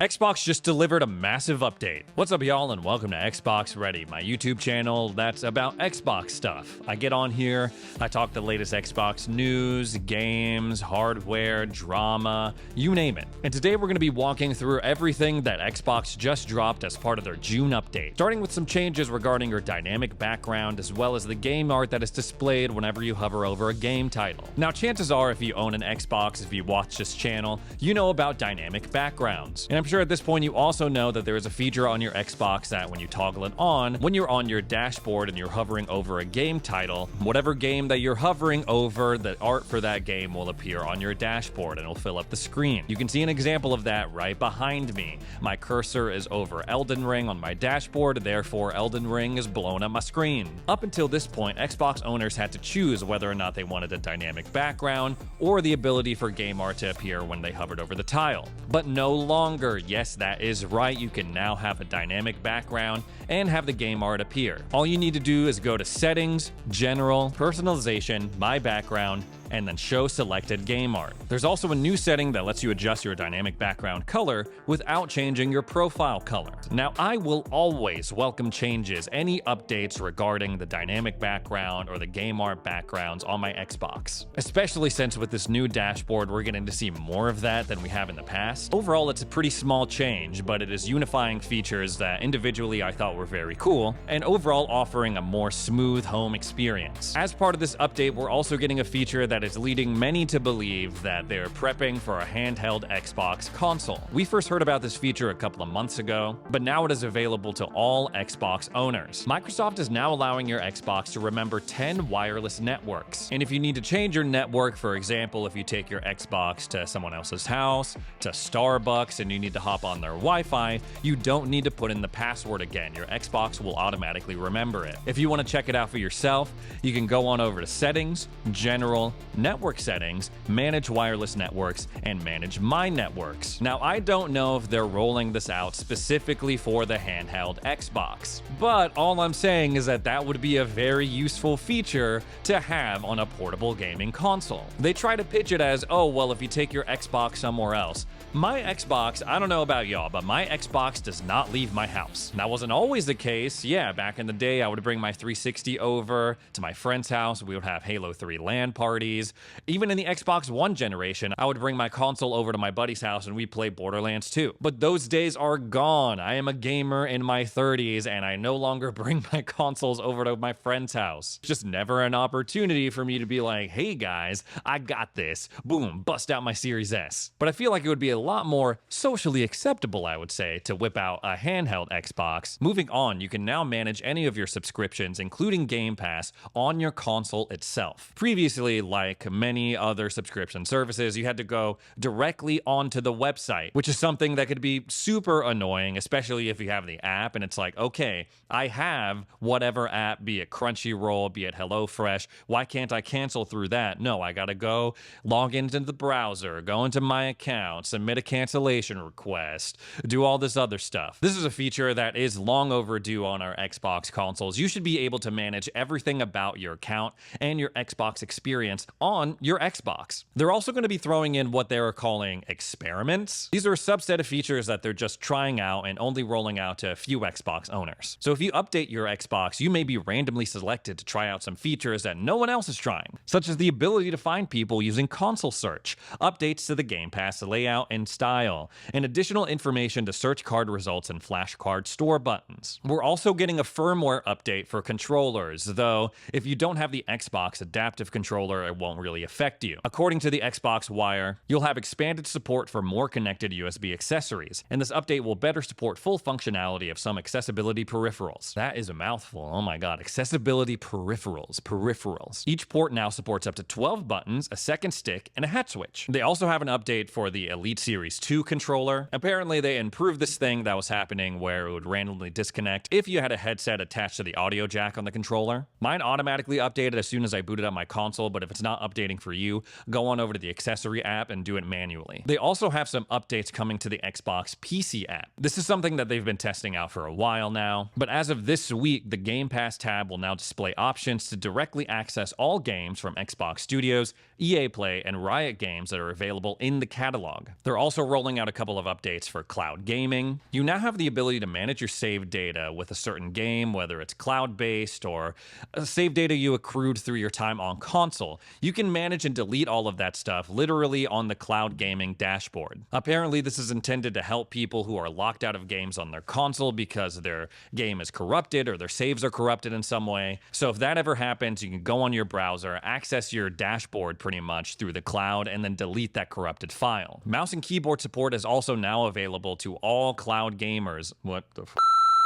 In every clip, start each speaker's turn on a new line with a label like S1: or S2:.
S1: Xbox just delivered a massive update. What's up, y'all, and welcome to Xbox Ready, my YouTube channel that's about Xbox stuff. I get on here, I talk the latest Xbox news, games, hardware, drama, you name it. And today we're going to be walking through everything that Xbox just dropped as part of their June update, starting with some changes regarding your dynamic background as well as the game art that is displayed whenever you hover over a game title. Now, chances are if you own an Xbox, if you watch this channel, you know about dynamic backgrounds. And I'm sure at this point you also know that there is a feature on your Xbox that when you toggle it on, when you're on your dashboard and you're hovering over a game title, whatever game that you're hovering over, the art for that game will appear on your dashboard and it'll fill up the screen. You can see an example of that right behind me. My cursor is over Elden Ring on my dashboard, therefore Elden Ring is blown up my screen. Up until this point, Xbox owners had to choose whether or not they wanted a dynamic background or the ability for game art to appear when they hovered over the tile. But no longer. Yes, that is right, you can now have a dynamic background and have the game art appear. All you need to do is go to Settings, General, Personalization, My Background, and then show selected game art. There's also a new setting that lets you adjust your dynamic background color without changing your profile color. Now, I will always welcome changes, any updates regarding the dynamic background or the game art backgrounds on my Xbox, especially since with this new dashboard, we're getting to see more of that than we have in the past. Overall, it's a pretty small change, but it is unifying features that individually I thought were very cool, and overall offering a more smooth home experience. As part of this update, we're also getting a feature that is leading many to believe that they're prepping for a handheld Xbox console. We first heard about this feature a couple of months ago, but now it is available to all Xbox owners. Microsoft is now allowing your Xbox to remember 10 wireless networks. And if you need to change your network, for example, if you take your Xbox to someone else's house, to Starbucks, and you need to hop on their Wi-Fi, you don't need to put in the password again. Your Xbox will automatically remember it. If you want to check it out for yourself, you can go on over to Settings, General, Network Settings, Manage Wireless Networks, and Manage My Networks. Now, I don't know if they're rolling this out specifically for the handheld Xbox, but all I'm saying is that that would be a very useful feature to have on a portable gaming console. They try to pitch it as, oh, well, if you take your Xbox somewhere else. My Xbox, I don't know about y'all, but my Xbox does not leave my house. That wasn't always the case. Yeah, back in the day, I would bring my 360 over to my friend's house. We would have Halo 3 LAN parties. Even in the Xbox One generation, I would bring my console over to my buddy's house and we'd play Borderlands 2. But those days are gone. I am a gamer in my 30s and I no longer bring my consoles over to my friend's house. It's just never an opportunity for me to be like, hey guys, I got this. Boom, bust out my Series S. But I feel like it would be a lot more socially acceptable, I would say, to whip out a handheld Xbox. Moving on, you can now manage any of your subscriptions, including Game Pass, on your console itself. Previously, like many other subscription services, you had to go directly onto the website, which is something that could be super annoying, especially if you have the app and it's like, okay, I have whatever app, be it Crunchyroll, be it HelloFresh, why can't I cancel through that? No, I gotta go log into the browser, go into my account, submit a cancellation request, do all this other stuff. This is a feature that is long overdue on our Xbox consoles. You should be able to manage everything about your account and your Xbox experience on your Xbox. They're also going to be throwing in what they're calling experiments. These are a subset of features that they're just trying out and only rolling out to a few Xbox owners. So if you update your Xbox, you may be randomly selected to try out some features that no one else is trying, such as the ability to find people using console search, updates to the Game Pass layout and style, and additional information to search card results and flashcard store buttons. We're also getting a firmware update for controllers, though if you don't have the Xbox adaptive controller, it won't really affect you. According to the Xbox Wire, you'll have expanded support for more connected USB accessories, and this update will better support full functionality of some accessibility peripherals. That is a mouthful. Oh my god, accessibility peripherals. Each port now supports up to 12 buttons, a second stick, and a hat switch. They also have an update for the Elite Series 2 controller. Apparently, they improved this thing that was happening where it would randomly disconnect if you had a headset attached to the audio jack on the controller. Mine automatically updated as soon as I booted up my console, but if it's not updating for you, go on over to the accessory app and do it manually. They also have some updates coming to the Xbox PC app. This is something that they've been testing out for a while now, but as of this week, the Game Pass tab will now display options to directly access all games from Xbox Studios, EA Play, and Riot Games that are available in the catalog. They're also rolling out a couple of updates for cloud gaming. You now have the ability to manage your save data with a certain game, whether it's cloud-based or save data you accrued through your time on console. You can manage and delete all of that stuff literally on the cloud gaming dashboard. Apparently, this is intended to help people who are locked out of games on their console because their game is corrupted or their saves are corrupted in some way. So if that ever happens, you can go on your browser, access your dashboard pretty much through the cloud, and then delete that corrupted file. Mouse and keyboard support is also now available to all cloud gamers. What the f?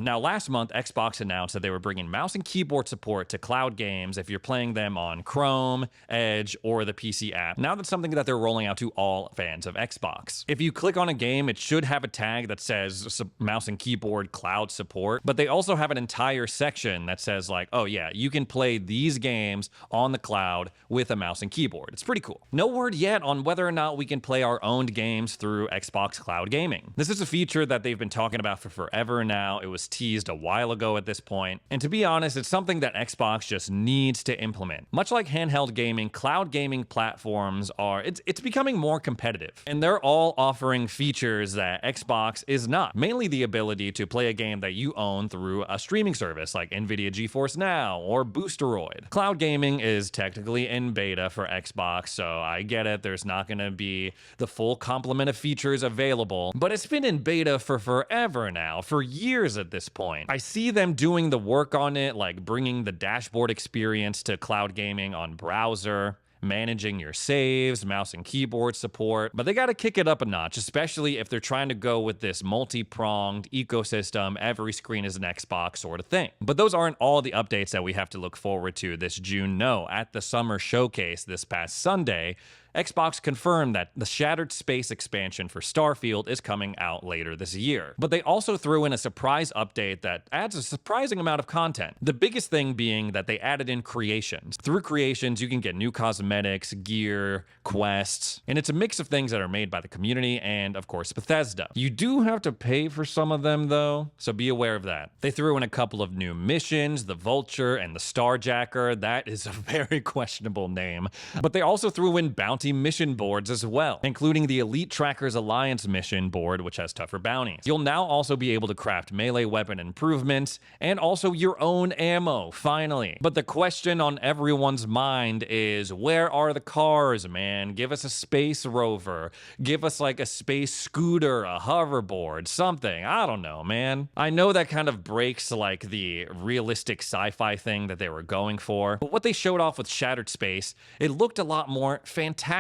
S1: Now, last month, Xbox announced that they were bringing mouse and keyboard support to cloud games if you're playing them on Chrome, Edge, or the PC app. Now that's something that they're rolling out to all fans of Xbox. If you click on a game, it should have a tag that says mouse and keyboard cloud support, but they also have an entire section that says like, oh yeah, you can play these games on the cloud with a mouse and keyboard. It's pretty cool. No word yet on whether or not we can play our owned games through Xbox Cloud Gaming. This is a feature that they've been talking about for forever now. It was teased a while ago at this point, and to be honest, it's something that Xbox just needs to implement. Much like handheld gaming, cloud gaming platforms it's becoming more competitive, and they're all offering features that Xbox is not, mainly the ability to play a game that you own through a streaming service like Nvidia GeForce Now or Boosteroid. Cloud gaming is technically in beta for Xbox, so I get it, there's not going to be the full complement of features available, but it's been in beta for forever now, for years at this point. I see them doing the work on it, like bringing the dashboard experience to cloud gaming on browser, managing your saves, mouse and keyboard support, but they got to kick it up a notch, especially if they're trying to go with this multi-pronged ecosystem, every screen is an Xbox sort of thing. But those aren't all the updates that we have to look forward to this June. No, at the summer showcase this past Sunday, Xbox confirmed that the Shattered Space expansion for Starfield is coming out later this year. But they also threw in a surprise update that adds a surprising amount of content. The biggest thing being that they added in creations. Through creations, you can get new cosmetics, gear, quests, and it's a mix of things that are made by the community and, of course, Bethesda. You do have to pay for some of them, though, so be aware of that. They threw in a couple of new missions, the Vulture and the Starjacker. That is a very questionable name. But they also threw in bounty mission boards as well, including the Elite Trackers Alliance mission board, which has tougher bounties. You'll now also be able to craft melee weapon improvements and also your own ammo, finally. But the question on everyone's mind is, where are the cars, man? Give us a space rover. Give us like a space scooter, a hoverboard, something. I don't know, man. I know that kind of breaks like the realistic sci-fi thing that they were going for, but what they showed off with Shattered Space, it looked a lot more fantastical.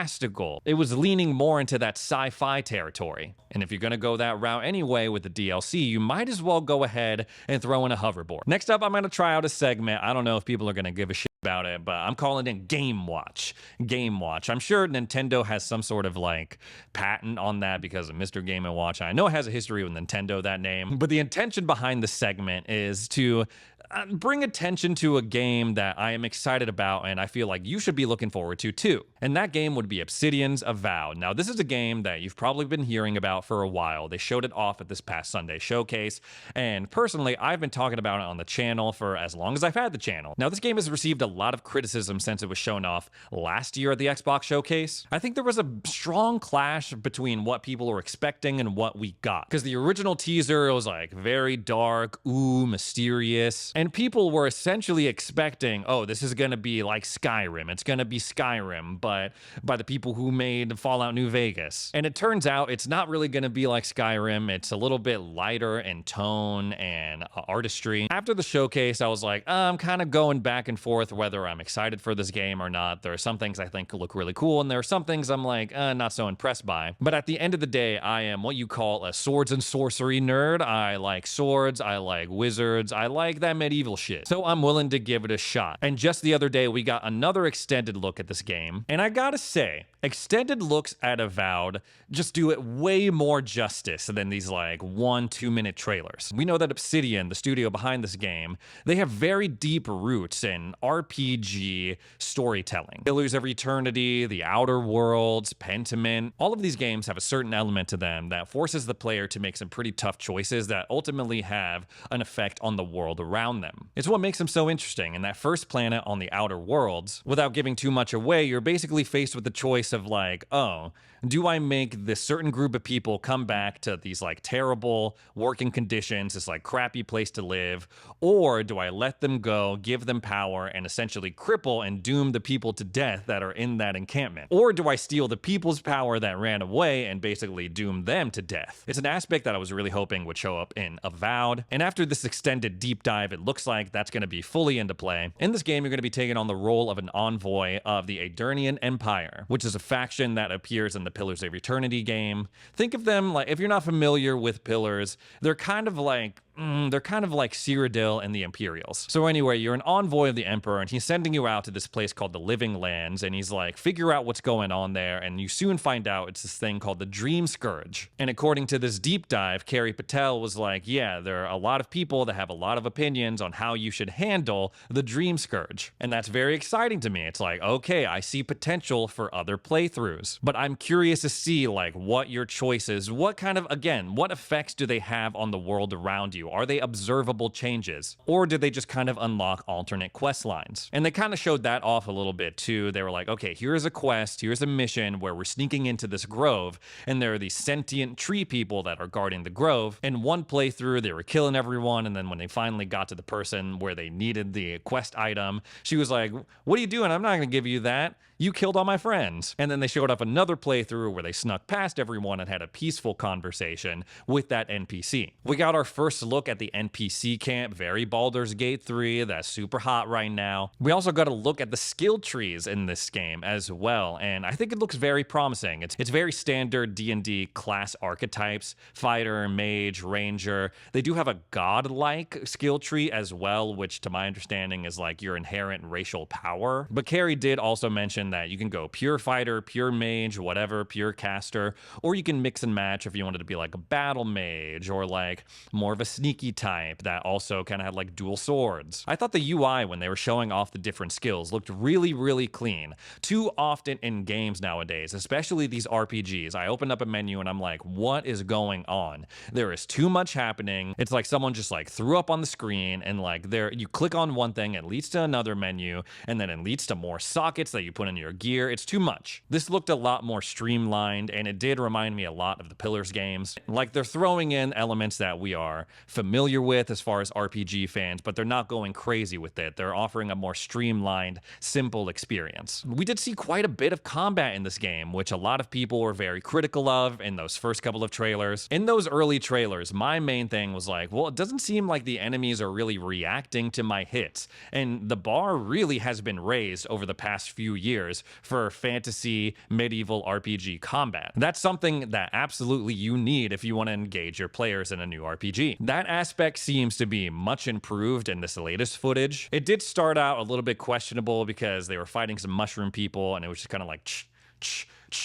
S1: It was leaning more into that sci-fi territory. And if you're gonna go that route anyway with the DLC, you might as well go ahead and throw in a hoverboard. Next up, I'm gonna try out a segment. I don't know if people are gonna give a shit about it, but I'm calling it Game Watch. Game Watch. I'm sure Nintendo has some sort of like patent on that because of Mr. Game & Watch. I know it has a history with Nintendo, that name, but the intention behind the segment is to bring attention to a game that I am excited about and I feel like you should be looking forward to too. And that game would be Obsidian's Avowed. Now, this is a game that you've probably been hearing about for a while. They showed it off at this past Sunday showcase, and personally, I've been talking about it on the channel for as long as I've had the channel. Now, this game has received a lot of criticism since it was shown off last year at the Xbox showcase. I think there was a strong clash between what people were expecting and what we got, because the original teaser, it was like very dark, ooh, mysterious, and people were essentially expecting, oh, this is gonna be like Skyrim. It's gonna be Skyrim, but by the people who made Fallout New Vegas. And it turns out it's not really gonna be like Skyrim. It's a little bit lighter in tone and artistry. After the showcase, I was like, I'm kind of going back and forth whether I'm excited for this game or not. There are some things I think look really cool, and there are some things I'm like, not so impressed by. But at the end of the day, I am what you call a swords and sorcery nerd. I like swords, I like wizards, I like that medieval shit, so I'm willing to give it a shot. And just the other day, we got another extended look at this game, and I gotta say, extended looks at Avowed just do it way more justice than these like 1-2 minute trailers. We know that Obsidian, the studio behind this game, they have very deep roots in RPG storytelling. Pillars of Eternity, The Outer Worlds, Pentiment, all of these games have a certain element to them that forces the player to make some pretty tough choices that ultimately have an effect on the world around them. It's what makes them so interesting. In that first planet on The Outer Worlds, without giving too much away, you're basically faced with the choice of like, oh, do I make this certain group of people come back to these like terrible working conditions, this like crappy place to live, or do I let them go, give them power, and essentially cripple and doom the people to death that are in that encampment? Or do I steal the people's power that ran away and basically doom them to death? It's an aspect that I was really hoping would show up in Avowed, and after this extended deep dive, it looks like that's going to be fully into play. In this game, you're going to be taking on the role of an envoy of the Aedirnian Empire, which is a faction that appears in the Pillars of Eternity game. Think of them like, if you're not familiar with Pillars, they're kind of like Cyrodiil and the Imperials. So anyway, you're an envoy of the Emperor, and he's sending you out to this place called the Living Lands, and he's like, figure out what's going on there, and you soon find out it's this thing called the Dream Scourge. And according to this deep dive, Carrie Patel was like, yeah, there are a lot of people that have a lot of opinions on how you should handle the Dream Scourge. And that's very exciting to me. It's like, okay, I see potential for other playthroughs, but I'm curious to see like what your choices, what kind of, again, what effects do they have on the world around you? Are they observable changes? Or did they just kind of unlock alternate quest lines? And they kind of showed that off a little bit too. They were like, okay, here's a quest, here's a mission where we're sneaking into this grove, and there are these sentient tree people that are guarding the grove. In one playthrough, they were killing everyone, and then when they finally got to the person where they needed the quest item, she was like, what are you doing? I'm not gonna give you that. You killed all my friends. And then they showed up another playthrough where they snuck past everyone and had a peaceful conversation with that NPC. We got our first look at the NPC camp, very Baldur's Gate 3, that's super hot right now. We also got a look at the skill trees in this game as well, and I think it looks very promising. It's very standard D&D class archetypes, fighter, mage, ranger. They do have a god-like skill tree as well, which to my understanding is like your inherent racial power. But Carrie did also mention that you can go pure fighter, pure mage, whatever, pure caster, or you can mix and match if you wanted to be like a battle mage or like more of a sneaky type that also kind of had like dual swords. I thought the UI when they were showing off the different skills looked really, really clean. Too often in games nowadays, especially these RPGs, I open up a menu and I'm like, what is going on? There is too much happening. It's like someone just like threw up on the screen, and like there, you click on one thing, it leads to another menu, and then it leads to more sockets that you put in your gear. It's too much. This looked a lot more streamlined, and it did remind me a lot of the Pillars games. Like they're throwing in elements that we are familiar with as far as RPG fans, but they're not going crazy with it. They're offering a more streamlined, simple experience. We did see quite a bit of combat in this game, which a lot of people were very critical of in those first couple of trailers. In those early trailers, my main thing was like, well, it doesn't seem like the enemies are really reacting to my hits. And the bar really has been raised over the past few years for fantasy medieval RPG combat. That's something that absolutely you need if you want to engage your players in a new RPG. That aspect seems to be much improved in this latest footage. It did start out a little bit questionable because they were fighting some mushroom people and it was just kind of like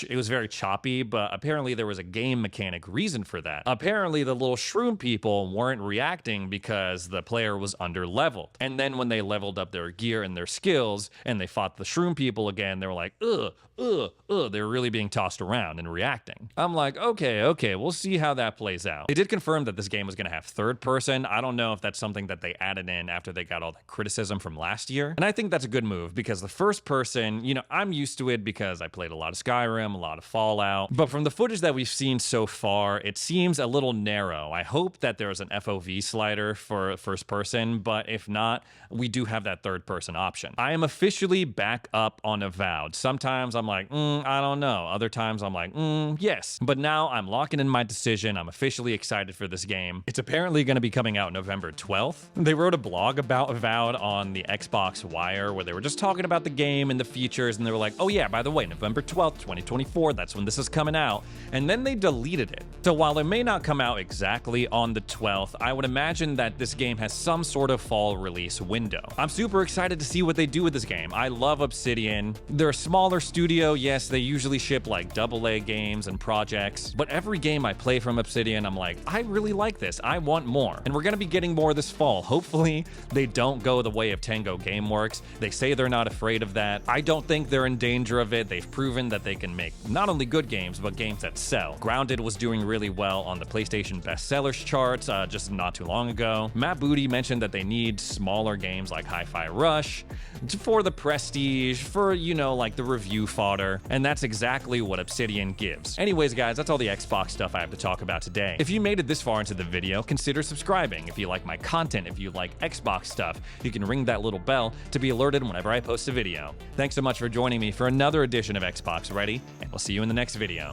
S1: it was very choppy, but apparently there was a game mechanic reason for that. Apparently the little shroom people weren't reacting because the player was under leveled. And then when they leveled up their gear and their skills and they fought the shroom people again, they were like, they were really being tossed around and reacting. I'm like, okay, we'll see how that plays out. They did confirm that this game was gonna have third person. I don't know if that's something that they added in after they got all that criticism from last year. And I think that's a good move because the first person, you know, I'm used to it because I played a lot of Skyrim, a lot of Fallout. But from the footage that we've seen so far, it seems a little narrow. I hope that there's an FOV slider for first person, but if not, we do have that third person option. I am officially back up on Avowed. Sometimes I'm like, I don't know. Other times I'm like, yes. But now I'm locking in my decision. I'm officially excited for this game. It's apparently going to be coming out November 12th. They wrote a blog about Avowed on the Xbox Wire where they were just talking about the game and the features, and they were like, oh yeah, by the way, November 12th, 2024, that's when this is coming out, and then they deleted it. So while it may not come out exactly on the 12th, I would imagine that this game has some sort of fall release window. I'm super excited to see what they do with this game. I love Obsidian. They're a smaller studio. Yes, they usually ship like AA games and projects, but every game I play from Obsidian, I'm like, I really like this. I want more. And we're gonna be getting more this fall. Hopefully they don't go the way of Tango Gameworks. They say they're not afraid of that. I don't think they're in danger of it. They've proven that they can make not only good games, but games that sell. Grounded was doing really well on the PlayStation bestsellers charts just not too long ago. Matt Booty mentioned that they need smaller games like Hi-Fi Rush for the prestige, for, you know, like the review fodder, and that's exactly what Obsidian gives. Anyways, guys, that's all the Xbox stuff I have to talk about today. If you made it this far into the video, consider subscribing. If you like my content, if you like Xbox stuff, you can ring that little bell to be alerted whenever I post a video. Thanks so much for joining me for another edition of Xbox Ready, and we'll see you in the next video.